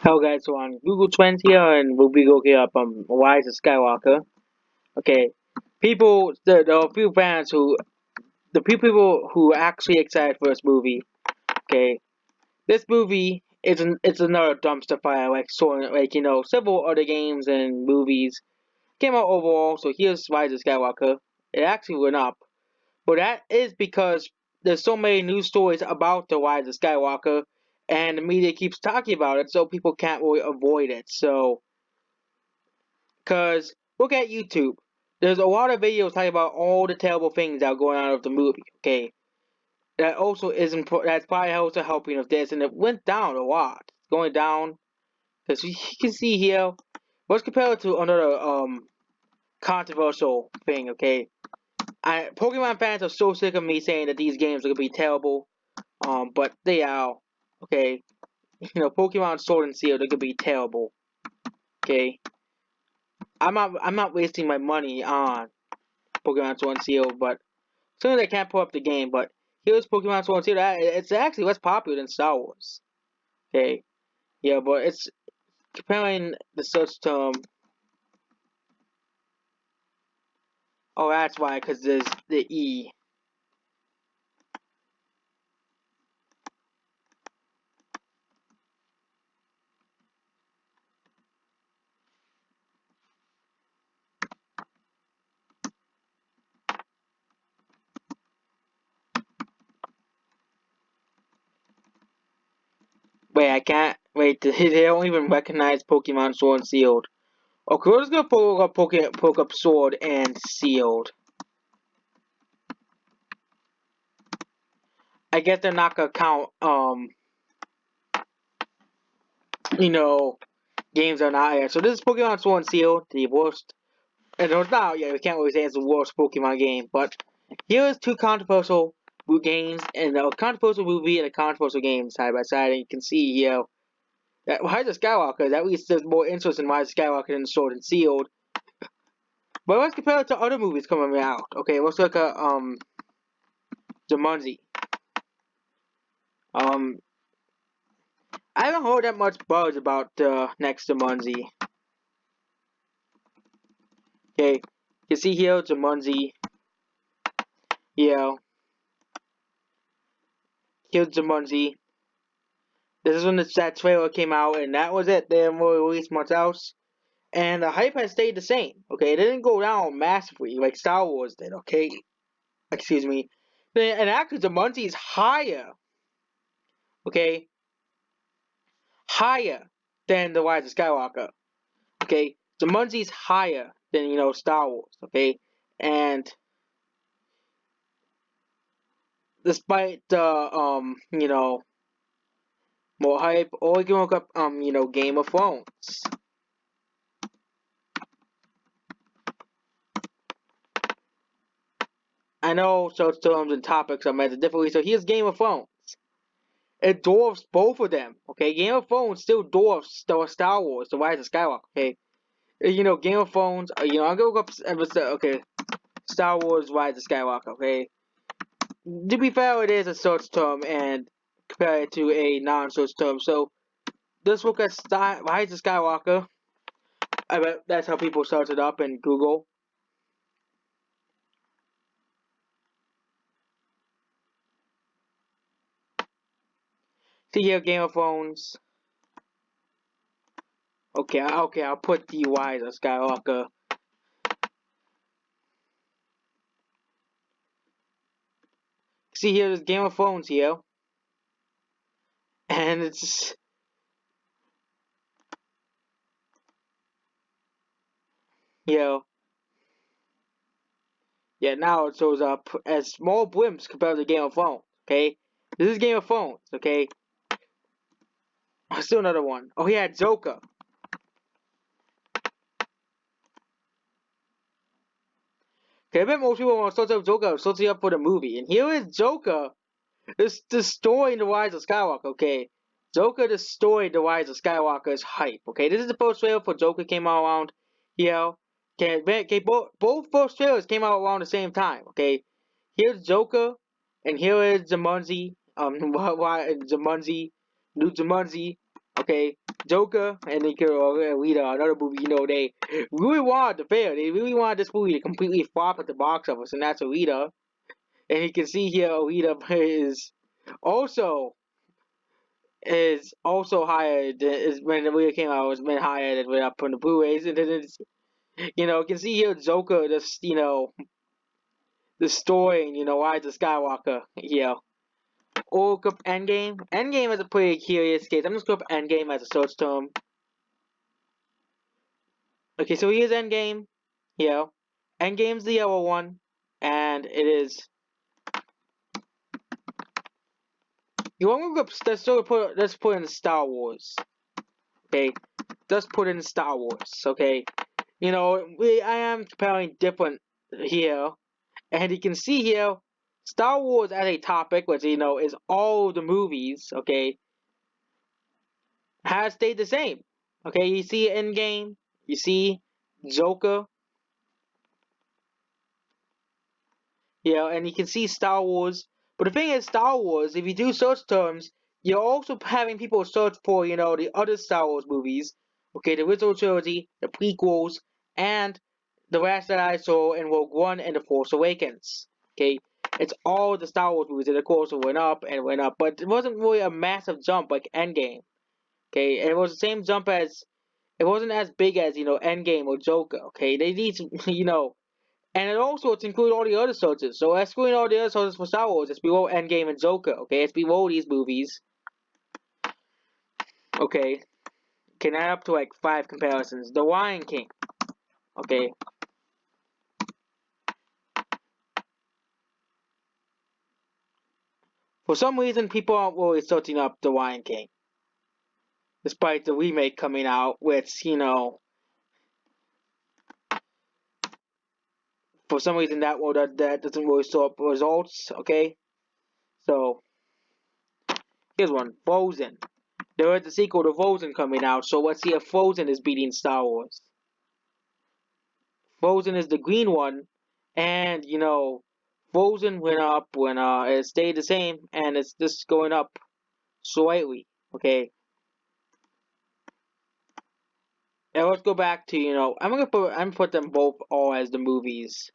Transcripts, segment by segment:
Hello guys, so on Google Trends here, and we'll be looking up Rise of Skywalker. Okay, the few fans the few people who are actually excited for this movie. Okay, this movie it's another dumpster fire several other games and movies came out overall. So here's Rise of Skywalker. It actually went up, but that is because there's so many news stories about the Rise of Skywalker, and the media keeps talking about it, so people can't really avoid it. So because look at YouTube. There's a lot of videos talking about all the terrible things that are going on with the movie. Okay, that also isn't. That's probably also helping with this, and it went down a lot. It's going down because you can see here. Let's compare it to another controversial thing. Okay, Pokemon fans are so sick of me saying that these games are gonna be terrible. But they are. Okay, Pokemon Sword and Shield are gonna be terrible. Okay, I'm not wasting my money on Pokemon Sword and Shield, but sometimes I can't pull up the game. But here's Pokemon Sword and Shield. It's actually less popular than Star Wars. Okay, yeah, but it's comparing the search term. Oh, that's why, because there's the E. Wait, I can't. Wait, they don't even recognize Pokemon Sword and Shield. Okay, we're just gonna poke up Sword and Shield. I guess they're not gonna count, games are not here. So this is Pokemon Sword and Shield, the worst. And it's not, yeah, we can't really say it's the worst Pokemon game, but here's two controversial games, and a controversial movie and a controversial game side by side, and you can see here that Rise of Skywalker, at least there's more interest in Rise of Skywalker than Sword and Shield. But let's compare it to other movies coming out. Okay, let's look at Jumanji. Um, I haven't heard that much buzz about the next Jumanji. Okay, you see here Jumanji. Yeah, here's Jumanji. This is when that trailer came out, and that was it. They didn't really release much else. And the hype has stayed the same. Okay, it didn't go down massively like Star Wars did. Okay, excuse me. And actually, Jumanji is higher. Okay, higher than the Rise of Skywalker. Okay, Jumanji is higher than Star Wars. Okay, and despite the more hype, or you can look up Game of Thrones. I know such terms and topics are measured differently, so here's Game of Thrones. It dwarfs both of them, okay? Game of Thrones still dwarfs Star Wars, The Rise of Skywalker, okay? Game of Thrones, I'm gonna look up okay, Star Wars, Rise of Skywalker, okay? To be fair, it is a search term, and compare it to a non-search term, so let's look at Rise of Skywalker. I bet that's how people search it up in Google. See here, Game of Thrones. Okay, I'll put the Rise of Skywalker. See here, there's Game of Thrones here. And it's... Yeah, now it shows up as small blimps compared to Game of Thrones, okay? This is Game of Thrones, okay? Still another one. Oh, yeah, Joker. Okay, I bet most people want to search up Joker, searching up for the movie. And here is Joker destroying the Rise of Skywalker, okay? Joker destroyed the Rise of Skywalker's hype, okay? This is the first trailer for Joker came out around here. Okay, both first trailers came out around the same time, okay? Here's Joker, and here is Jumanji, Jumanji, new Jumanji. Okay, Joker and Rita, another movie, they really wanted to fail. They really wanted this movie to completely flop at the box office, and that's Rita. And you can see here, Rita also is also higher than is when the movie came out. It was been higher than went up on the Blu-rays, and then it's you can see here Joker just destroying Rise of Skywalker here. Or look up Endgame. Endgame is a pretty curious case. I'm just going to put Endgame as a search term. Okay, so here's Endgame. Here. Endgame's the yellow one. And it is. You want to go, let's put in Star Wars. Okay. Let's put in Star Wars. Okay. I am comparing different here. And you can see here, Star Wars as a topic, which is all the movies, okay, has stayed the same. Okay, you see Endgame, you see Joker, and you can see Star Wars. But the thing is, Star Wars, if you do search terms, you're also having people search for, the other Star Wars movies. Okay, the original trilogy, the prequels, and the rest that I saw in Rogue One and The Force Awakens. Okay, it's all the Star Wars movies, and of course it went up and went up, but it wasn't really a massive jump like Endgame. Okay, and it was the same jump as it wasn't as big as Endgame or Joker. Okay, they need to, and it also it's included all the other sources. So excluding all the other sources for Star Wars, it's below Endgame and Joker. Okay, it's below these movies. Okay, can add up to like 5 comparisons. The Lion King. Okay. For some reason, people aren't really searching up The Lion King, despite the remake coming out, which for some reason that doesn't really show up results. Okay, so here's one. Frozen. There is a sequel to Frozen coming out, so let's see if Frozen is beating Star Wars. Frozen is the green one, and Frozen went up when it stayed the same, and it's just going up slightly. Okay, now let's go back to I'm gonna put them both all as the movies.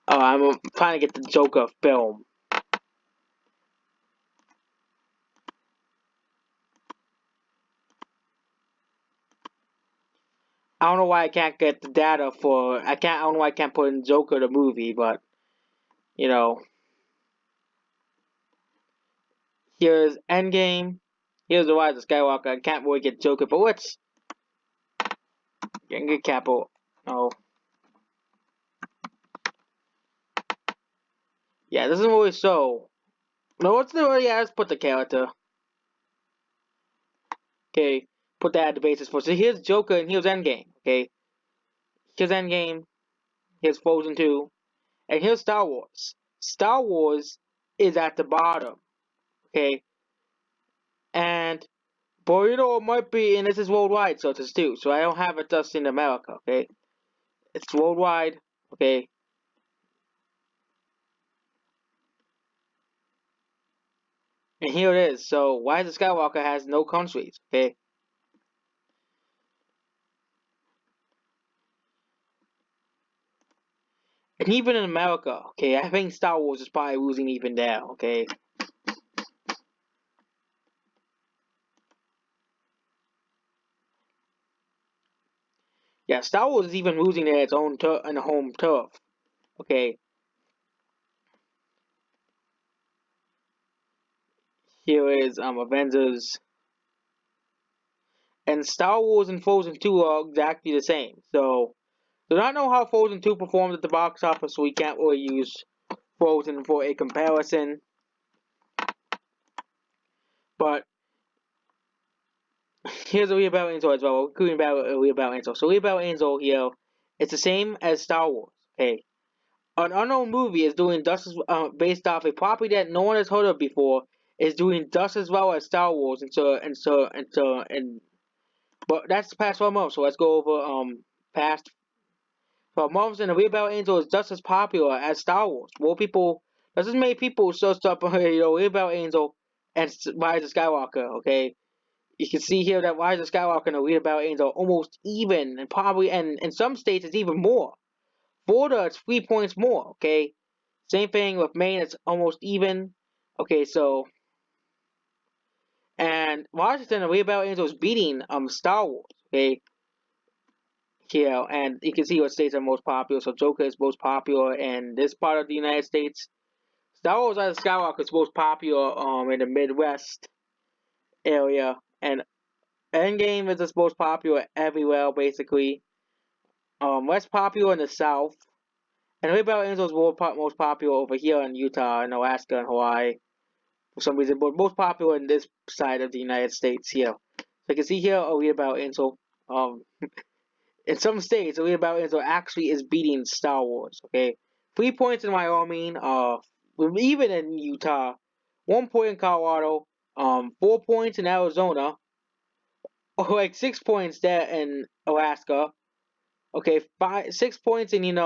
Oh, I'm trying to get the Joker film. I don't know why I can't get the data for I don't know why I can't put in Joker the movie, but you know here's Endgame, here's the Rise of Skywalker. I can't really get Joker, but let's get Capo. Oh, yeah, this isn't really so. No, let's put the character. Okay, put that at the basis for. So here's Joker and here's Endgame. Okay, here's Endgame, here's Frozen 2, and here's Star Wars. Star Wars is at the bottom. Okay, and but it might be, and this is worldwide, so it's too. So I don't have it just in America. Okay, it's worldwide. Okay, and here it is. So why the Skywalker has no countries? Okay. And even in America, okay, I think Star Wars is probably losing even there, okay? Yeah, Star Wars is even losing there its own in the home turf, okay? Here is Avengers, and Star Wars and Frozen 2 are exactly the same. So, do not know how Frozen 2 performed at the box office, so we can't really use Frozen for a comparison. But here's a real Battle Angel as well. We're about a real Battle Angel. So real Battle Angel here, it's the same as Star Wars. Okay, an unknown movie is doing just based off a property that no one has heard of before, is doing just as well as Star Wars and but that's past 1 month, so let's go over past 12 months, and the Rebel Angel is just as popular as Star Wars. More people, just as many people searched up Rebel Angel and Rise of Skywalker. Okay, you can see here that Rise of Skywalker and the Rebel Angel are almost even, and probably and in some states it's even more. Florida it's 3 points more. Okay, same thing with Maine, it's almost even. Okay, so and Washington, the Rebel Angel is beating Star Wars. Okay, here and you can see what states are most popular. So Joker is most popular in this part of the United States. Star Wars: Rise of Skywalker is most popular in the Midwest area, and Endgame is the most popular everywhere basically. Less popular in the South, and Rebel Angel is most popular over here in Utah and Alaska and Hawaii for some reason, but most popular in this side of the United States here. So you can see here a Rebel Angel. In some states, a Rebel Angel actually is beating Star Wars. Okay, 3 points in Wyoming. Even in Utah, 1 point in Colorado. 4 points in Arizona. Or like 6 points there in Alaska. Okay, 6 points in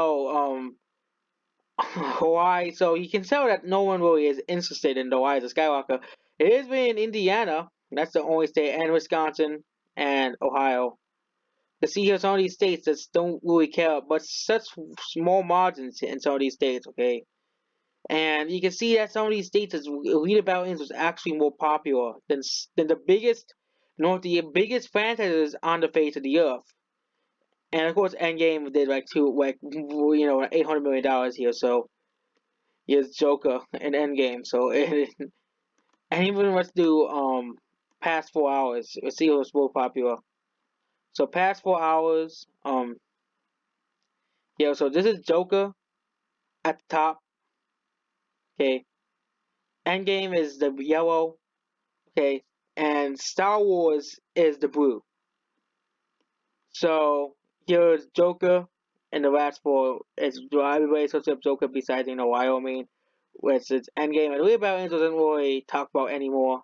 Hawaii. So you can tell that no one really is interested in the Rise of Skywalker. It is in Indiana. That's the only state, and Wisconsin and Ohio. To see here some of these states that don't really care, but such small margins in some of these states, okay? And you can see that some of these states, Elite Battle was actually more popular than the biggest, the biggest franchises on the face of the earth. And of course, Endgame did $800 million here, so here's Joker and Endgame. So and even let's do past 4 hours. Let's see what's more popular. So past 4 hours, yeah. So this is Joker at the top. Okay, Endgame is the yellow. Okay, and Star Wars is the blue. So here's Joker, and the last four is everybody searches up Joker besides Wyoming, which is Endgame. And Real About Angel doesn't really talk about anymore.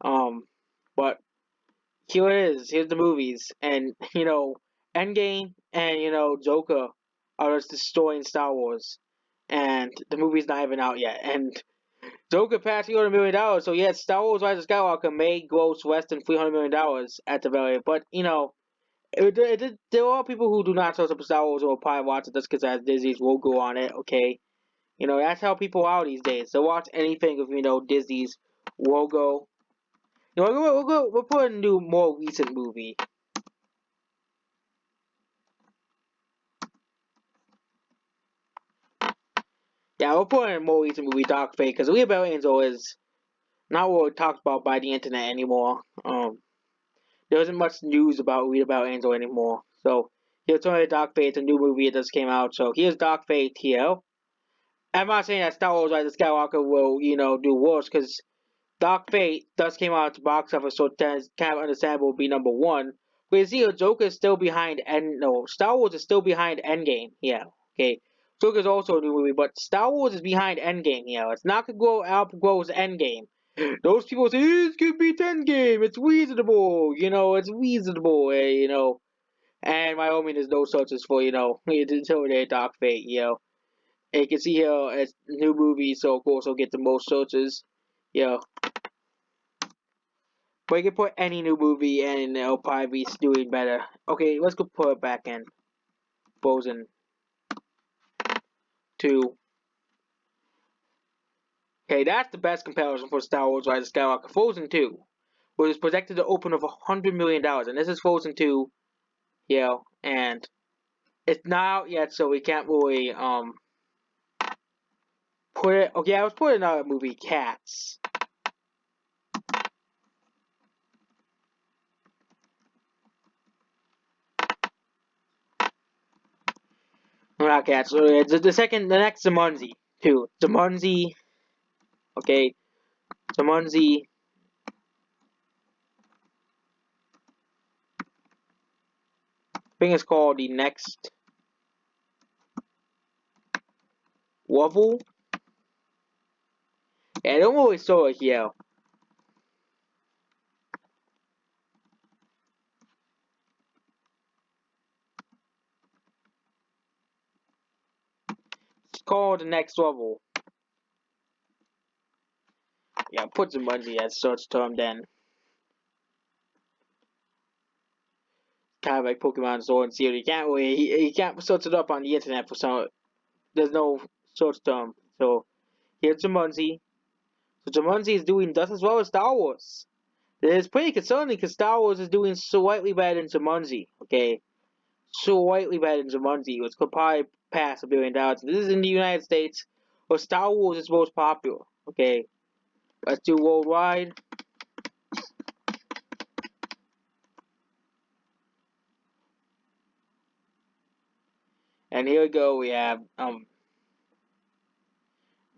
But here it is. Here's the movies, and Endgame and Joker are just destroying Star Wars, and the movie's not even out yet, and Joker passed $300 million, so yes, Star Wars: Rise of Skywalker may gross less than $300 million at the very, but there are people who do not search up Star Wars or probably watch it just because it has Disney's logo on it. Okay, that's how people are these days. They watch anything with Disney's logo. We'll put a new, more recent movie. Yeah, we'll put in a more recent movie, Dark Fate, because Leah Bell Angel is not really talked about by the internet anymore. There isn't much news about Read About Angel anymore. So here's only Dark Fate, a new movie that just came out. So here's Dark Fate here. I'm not saying that Star Wars: Rise of Skywalker will, do worse, because Dark Fate does came out at the box office, so it's kind of understandable to be number one. But you see, Joker is still behind, and no, Star Wars is still behind Endgame. Yeah, okay. Joker's also a new movie, but Star Wars is behind Endgame. It's not gonna go outgrow Endgame. Those people say it's gonna beat Endgame. It's reasonable. It's reasonable. And Wyoming is no such as for until their Dark Fate. And you can see here it's new movie, so of course will get the most searches. But you can put any new movie and it'll probably be doing better. Okay, let's go put it back in. Frozen 2. Okay, that's the best comparison for Star Wars: Rise of Skywalker. Frozen 2, which is projected to open of $100 million, and this is Frozen 2. And it's not out yet, so we can't really put it. Okay, I was putting another movie, Cats. Not Cats. So the next Jumanji 2. Jumanji. Okay, Jumanji. I think it's called the next level. Yeah, don't always show it here. It's called the next level. Yeah, put jumanji as search term then. Kind of like Pokemon Sword and Shield. You can't search it up on the internet for some. There's no search term. So here's Jumanji. So Jumanji is doing just as well as Star Wars. It's pretty concerning because Star Wars is doing slightly better than Jumanji. Okay, slightly better than Jumanji, which could probably pass $1 billion. This is in the United States, where Star Wars is most popular. Okay, let's do worldwide. And here we go. We have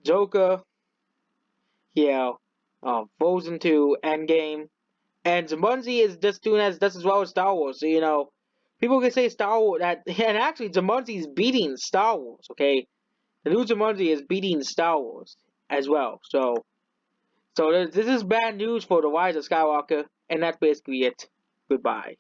Joker. Yeah, Frozen 2, Endgame, and Jumanji is just doing just as well as Star Wars. So people can say Star Wars and actually Jumanji is beating Star Wars. Okay, the new Jumanji is beating Star Wars as well. So this is bad news for the Rise of Skywalker, and that's basically it. Goodbye.